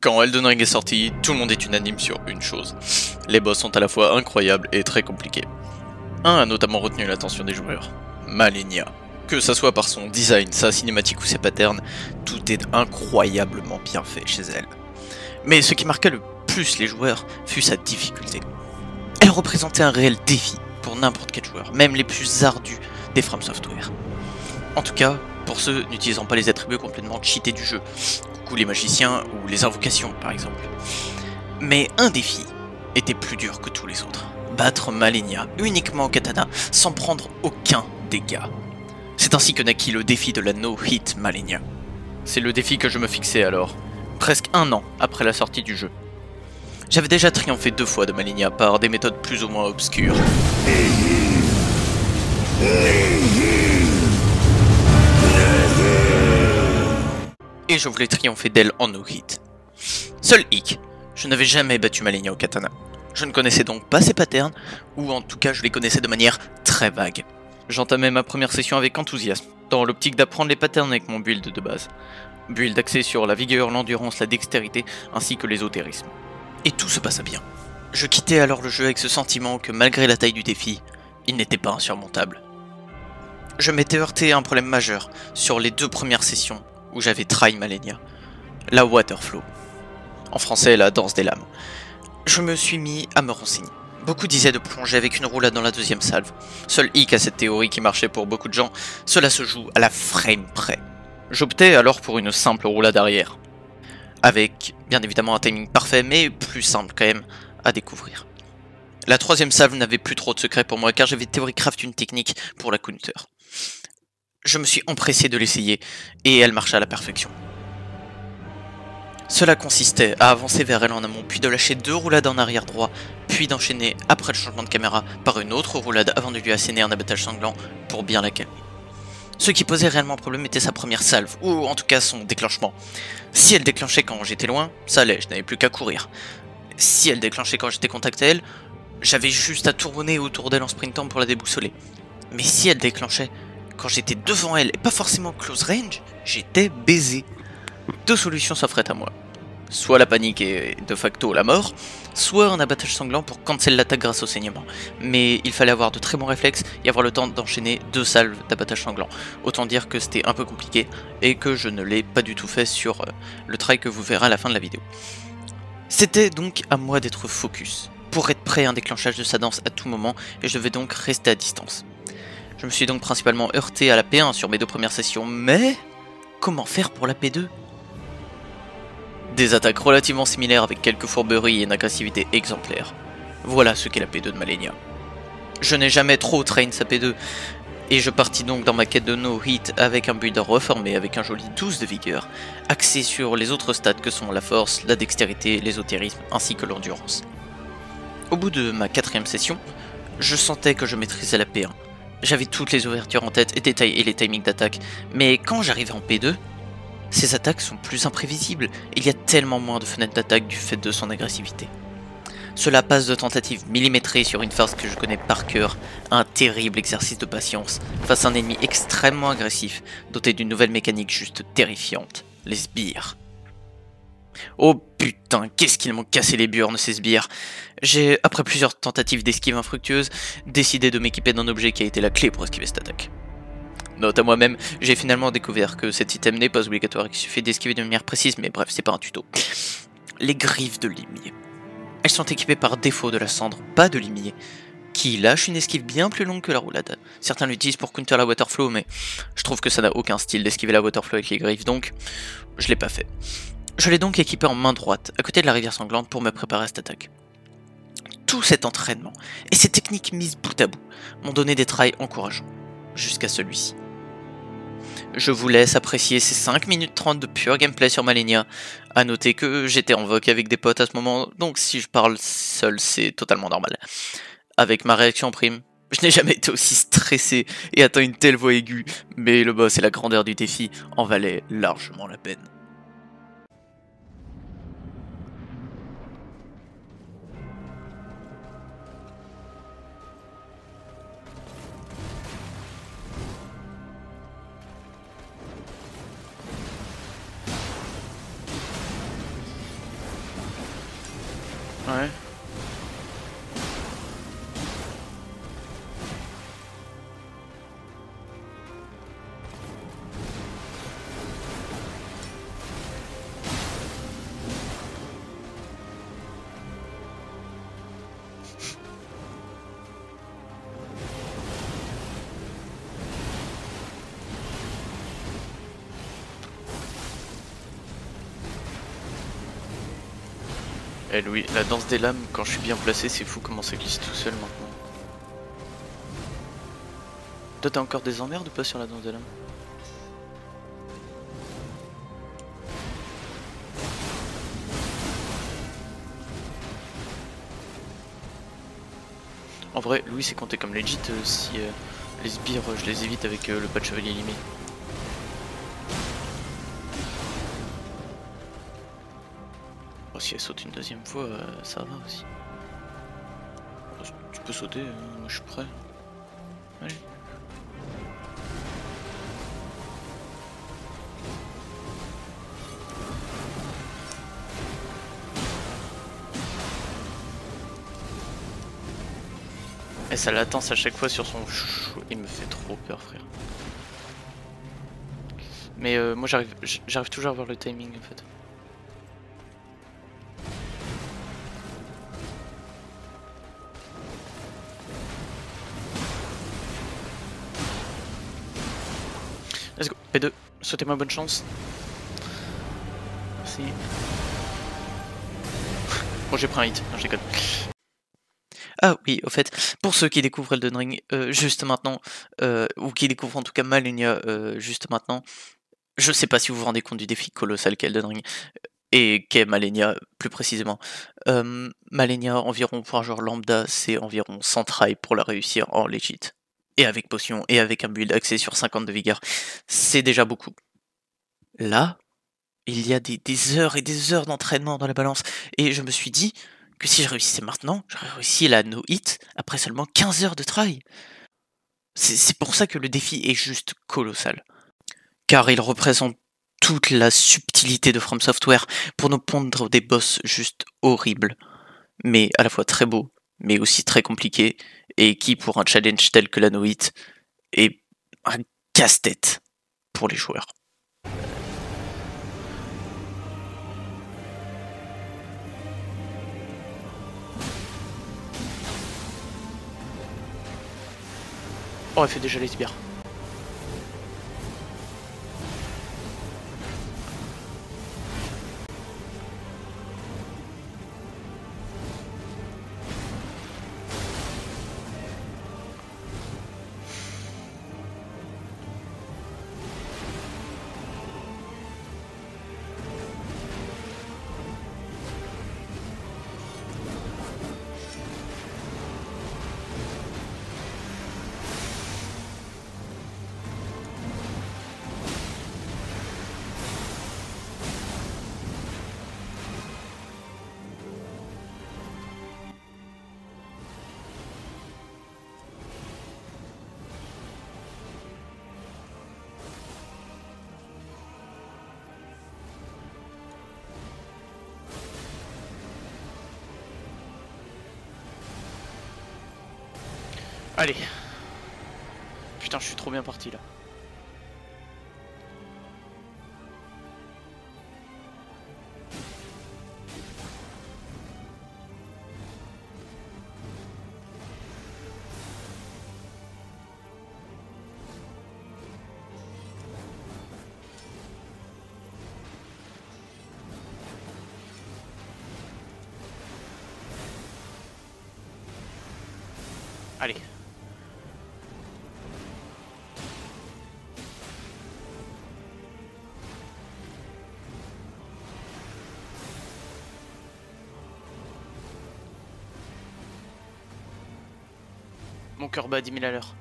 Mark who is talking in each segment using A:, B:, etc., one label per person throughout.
A: Quand Elden Ring est sorti, tout le monde est unanime sur une chose. Les boss sont à la fois incroyables et très compliqués. Un a notamment retenu l'attention des joueurs, Malenia. Que ça soit par son design, sa cinématique ou ses patterns, tout est incroyablement bien fait chez elle. Mais ce qui marqua le plus les joueurs fut sa difficulté. Elle représentait un réel défi pour n'importe quel joueur, même les plus ardus des From Software. En tout cas, pour ceux n'utilisant pas les attributs complètement cheatés du jeu, coucou les magiciens ou les invocations par exemple. Mais un défi était plus dur que tous les autres. Battre Malenia uniquement au katana sans prendre aucun dégât. C'est ainsi que naquit le défi de la No-Hit Malenia. C'est le défi que je me fixais alors, presque un an après la sortie du jeu. J'avais déjà triomphé 2 fois de Malenia par des méthodes plus ou moins obscures. Et je voulais triompher d'elle en no-hit. Seul hic, je n'avais jamais battu Malenia au katana. Je ne connaissais donc pas ses patterns, ou en tout cas je les connaissais de manière très vague. J'entamais ma première session avec enthousiasme, dans l'optique d'apprendre les patterns avec mon build de base. Build axé sur la vigueur, l'endurance, la dextérité, ainsi que l'ésotérisme. Et tout se passa bien. Je quittais alors le jeu avec ce sentiment que malgré la taille du défi, il n'était pas insurmontable. Je m'étais heurté à un problème majeur sur les 2 premières sessions où j'avais trahi Malenia, la Waterflow. En français, la danse des lames. Je me suis mis à me renseigner. Beaucoup disaient de plonger avec une roulade dans la 2e salve. Seul hic à cette théorie qui marchait pour beaucoup de gens, cela se joue à la frame près. J'optais alors pour une simple roulade arrière. Avec, bien évidemment, un timing parfait, mais plus simple quand même à découvrir. La 3e salve n'avait plus trop de secret pour moi, car j'avais théorie-craft une technique pour la counter. Je me suis empressé de l'essayer, et elle marcha à la perfection. Cela consistait à avancer vers elle en amont, puis de lâcher 2 roulades en arrière droit, puis d'enchaîner, après le changement de caméra, par une autre roulade avant de lui asséner un abattage sanglant pour bien la calmer. Ce qui posait réellement problème était sa première salve, ou en tout cas son déclenchement. Si elle déclenchait quand j'étais loin, ça allait, je n'avais plus qu'à courir. Si elle déclenchait quand j'étais contact à elle, j'avais juste à tourner autour d'elle en sprintant pour la déboussoler. Mais si elle déclenchait quand j'étais devant elle et pas forcément close range, j'étais baisé. 2 solutions s'offraient à moi. Soit la panique et de facto la mort, soit un abattage sanglant pour cancel l'attaque grâce au saignement. Mais il fallait avoir de très bons réflexes et avoir le temps d'enchaîner 2 salves d'abattage sanglant. Autant dire que c'était un peu compliqué et que je ne l'ai pas du tout fait sur le try que vous verrez à la fin de la vidéo. C'était donc à moi d'être focus, pour être prêt à un déclenchage de sa danse à tout moment, et je devais donc rester à distance. Je me suis donc principalement heurté à la P1 sur mes 2 premières sessions, mais comment faire pour la P2 ? Des attaques relativement similaires avec quelques fourberies et une agressivité exemplaire. Voilà ce qu'est la P2 de Malenia. Je n'ai jamais trop train sa P2, et je partis donc dans ma quête de no-hit avec un build reformé avec un joli 12 de vigueur, axé sur les autres stats que sont la force, la dextérité, l'ésotérisme ainsi que l'endurance. Au bout de ma 4e session, je sentais que je maîtrisais la P1. J'avais toutes les ouvertures en tête et les timings d'attaque, mais quand j'arrivais en P2, ces attaques sont plus imprévisibles, et il y a tellement moins de fenêtres d'attaque du fait de son agressivité. Cela passe de tentatives millimétrées sur une phase que je connais par cœur à un terrible exercice de patience face à un ennemi extrêmement agressif, doté d'une nouvelle mécanique juste terrifiante, les sbires. Oh putain, qu'est-ce qu'ils m'ont cassé les burnes ces sbires. J'ai, après plusieurs tentatives d'esquive infructueuses, décidé de m'équiper d'un objet qui a été la clé pour esquiver cette attaque. Note à moi-même, j'ai finalement découvert que cet item n'est pas obligatoire et qu'il suffit d'esquiver de manière précise, mais bref, c'est pas un tuto. Les griffes de limier. Elles sont équipées par défaut de la cendre, pas de limier, qui lâche une esquive bien plus longue que la roulade. Certains l'utilisent pour counter la waterflow, mais je trouve que ça n'a aucun style d'esquiver la waterflow avec les griffes, donc je l'ai pas fait. Je l'ai donc équipé en main droite, à côté de la rivière sanglante, pour me préparer à cette attaque. Tout cet entraînement, et ces techniques mises bout à bout, m'ont donné des tries encourageants, jusqu'à celui-ci. Je vous laisse apprécier ces 5 minutes 30 de pur gameplay sur Malenia. A noter que j'étais en voc avec des potes à ce moment, donc si je parle seul, c'est totalement normal. Avec ma réaction en prime, je n'ai jamais été aussi stressé et atteint une telle voix aiguë, mais le boss et la grandeur du défi en valaient largement la peine. Ouais. Eh Louis, la danse des lames, quand je suis bien placé, c'est fou comment ça glisse tout seul maintenant. Toi t'as encore des emmerdes ou pas sur la danse des lames? En vrai, Louis c'est compté comme legit si les sbires je les évite avec le pas de chevalier limé. Oh, si elle saute une deuxième fois, ça va aussi. Tu peux sauter, moi je suis prêt. Allez. Et ça latence à chaque fois sur son chou. Il me fait trop peur, frère. Mais moi j'arrive toujours à voir le timing en fait. Let's go, P2, souhaitez-moi bonne chance. Merci. Bon, j'ai pris un hit, non, je déconne. Ah oui, au fait, pour ceux qui découvrent Elden Ring juste maintenant, ou qui découvrent en tout cas Malenia juste maintenant, je sais pas si vous vous rendez compte du défi colossal qu'est Elden Ring, et qu'est Malenia plus précisément. Malenia, environ pour un joueur lambda, c'est environ 100 tries pour la réussir en legit. Et avec potion, et avec un build axé sur 50 de vigueur. C'est déjà beaucoup. Là, il y a des heures et des heures d'entraînement dans la balance, et je me suis dit que si je réussissais maintenant, j'aurais réussi la no hit après seulement 15 heures de try. C'est pour ça que le défi est juste colossal. Car il représente toute la subtilité de From Software pour nous pondre des boss juste horribles, mais à la fois très beaux, mais aussi très compliqués, et qui pour un challenge tel que la no hit est un casse-tête pour les joueurs. Oh, elle fait déjà les sbires. Allez. Putain, je suis trop bien parti là. Allez. Mon cœur bat à 10 000 à l'heure.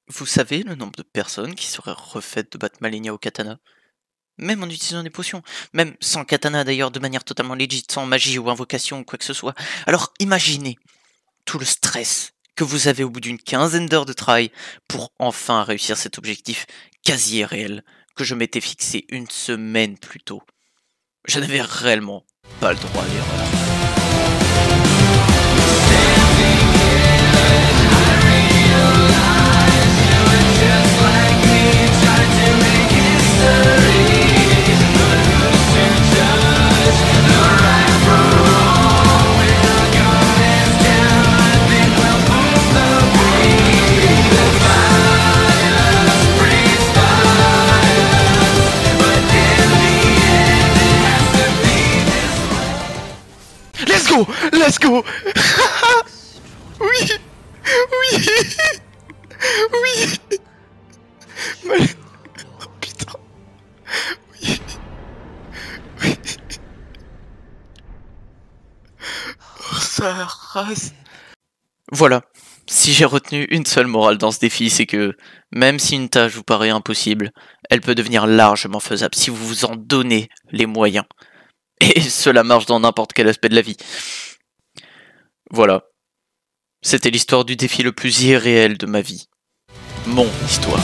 A: Vous savez le nombre de personnes qui seraient refaites de battre Malenia au katana? Même en utilisant des potions. Même sans katana d'ailleurs, de manière totalement legit, sans magie ou invocation ou quoi que ce soit. Alors imaginez tout le stress que vous avez au bout d'une quinzaine d'heures de travail pour enfin réussir cet objectif quasi réel que je m'étais fixé une semaine plus tôt. Je n'avais réellement pas le droit à l'erreur. Let's go! Let's go! Oui! Oui! Oui! Oh putain! Oui! Oui! Oh sa race! Voilà. Si j'ai retenu une seule morale dans ce défi, c'est que même si une tâche vous paraît impossible, elle peut devenir largement faisable si vous vous en donnez les moyens. Et cela marche dans n'importe quel aspect de la vie. Voilà. C'était l'histoire du défi le plus irréel de ma vie. Mon histoire.